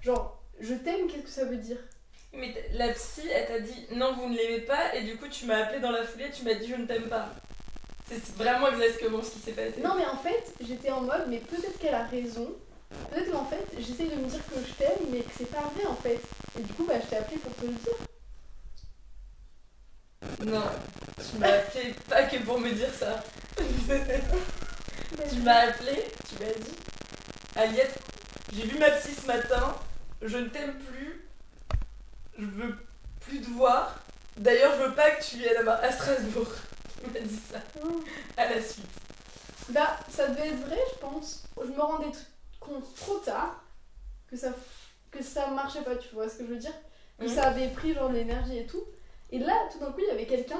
Genre, je t'aime, qu'est-ce que ça veut dire? Mais la psy, elle t'a dit non, vous ne l'aimez pas, et du coup, tu m'as appelé dans la foulée, tu m'as dit je ne t'aime pas. C'est vraiment exactement ce qui s'est passé. Non, mais en fait, j'étais en mode, mais peut-être qu'elle a raison. Peut-être qu'en fait, j'essaye de me dire que je t'aime, mais que c'est pas vrai en fait. Et du coup, bah, je t'ai appelé pour te le dire. Non, tu m'as appelé pas que pour me dire ça. Tu m'as appelé, tu m'as dit Aliette, j'ai vu ma psy ce matin, je ne t'aime plus, je veux plus te voir. D'ailleurs, je veux pas que tu viennes à Strasbourg. Tu m'as dit ça à la suite. Bah, ça devait être vrai, je pense. Je me rendais compte trop tard que ça marchait pas, tu vois ce que je veux dire? Que ça avait pris genre de l'énergie et tout. Et là, tout d'un coup, il y avait quelqu'un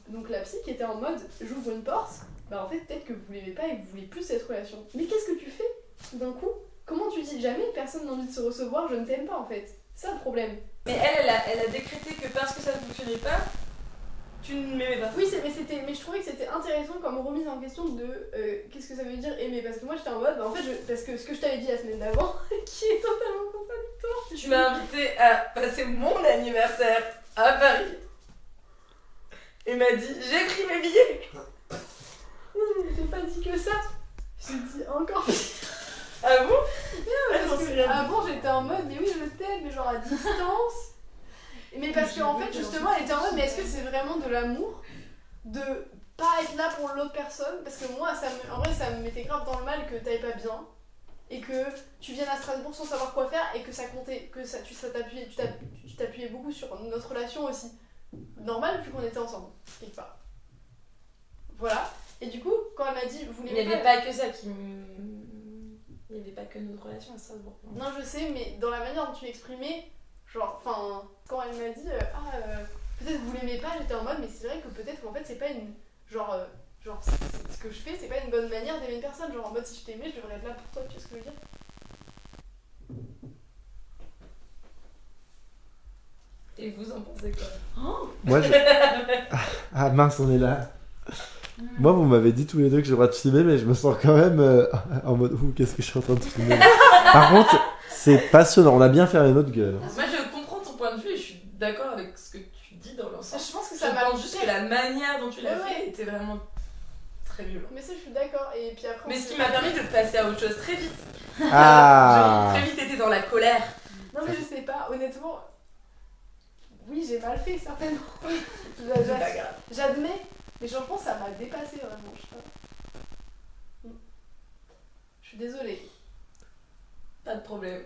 donc la psy qui était en mode j'ouvre une porte, bah en fait, peut-être que vous l'aimez pas et que vous voulez plus cette relation. Mais qu'est-ce que tu fais tout d'un coup? Comment tu dis jamais personne n'a envie de se recevoir, je ne t'aime pas en fait? C'est ça le problème. Mais elle a décrété que parce que ça ne fonctionnait pas, tu ne m'aimais pas. Oui, mais je trouvais que c'était intéressant comme remise en question de qu'est-ce que ça veut dire aimer. Parce que moi j'étais en mode, bah en fait, parce que ce que je t'avais dit la semaine d'avant, qui est totalement contradictoire. Tu m'as invité à passer mon anniversaire à Paris. Et m'a dit j'ai pris mes billets. Non, mais j'ai pas dit que ça. J'ai dit encore pire. Ah bon? Parce que avant j'étais en mode, mais oui, je t'aime, mais genre à distance. Mais parce qu'en fait, justement, elle était en mode, mais est-ce que c'est vraiment de l'amour de pas être là pour l'autre personne? Parce que moi, en vrai, ça me mettait grave dans le mal que t'allais pas bien et que tu viennes à Strasbourg sans savoir quoi faire et que ça comptait, que tu t'appuyais beaucoup sur notre relation aussi. Normal, vu qu'on était ensemble, quelque part. Voilà. Et du coup, quand elle m'a dit, vous Il l'aimez n'y avait pas que ça qui me. Il n'y avait pas que notre relation à Strasbourg. Non, je sais, mais dans la manière dont tu l'exprimais, genre, enfin, quand elle m'a dit, peut-être que vous l'aimez pas, j'étais en mode, mais c'est vrai que peut-être qu'en fait, c'est pas une. Genre, ce que je fais, c'est pas une bonne manière d'aimer une personne. Genre, en mode, si je t'aimais, je devrais être là pour toi, tu vois ce que je veux dire? Et vous en pensez quoi? Moi, Ah mince, on est là. Moi, vous m'avez dit tous les deux que j'ai le droit de filmer, mais je me sens quand même en mode ouh, qu'est-ce que je suis en train de filmer. Par contre, c'est passionnant. On a bien fermé notre gueule. Moi, je comprends ton point de vue et je suis d'accord avec ce que tu dis dans l'ensemble. Je pense que Je ça m'a pense juste que la manière dont tu l'as Ouais. fait était vraiment très violente. Mais ça, je suis d'accord. Et puis après. Mais ce qui m'a permis de passer à autre chose très vite. Ah. J'ai très vite été dans la colère. Non, mais je sais pas, honnêtement. Oui, j'ai mal fait, certainement. C'est pas grave. J'admets, mais genre, je pense que ça m'a dépassé vraiment, je sais pas. Je suis désolée. Pas de problème.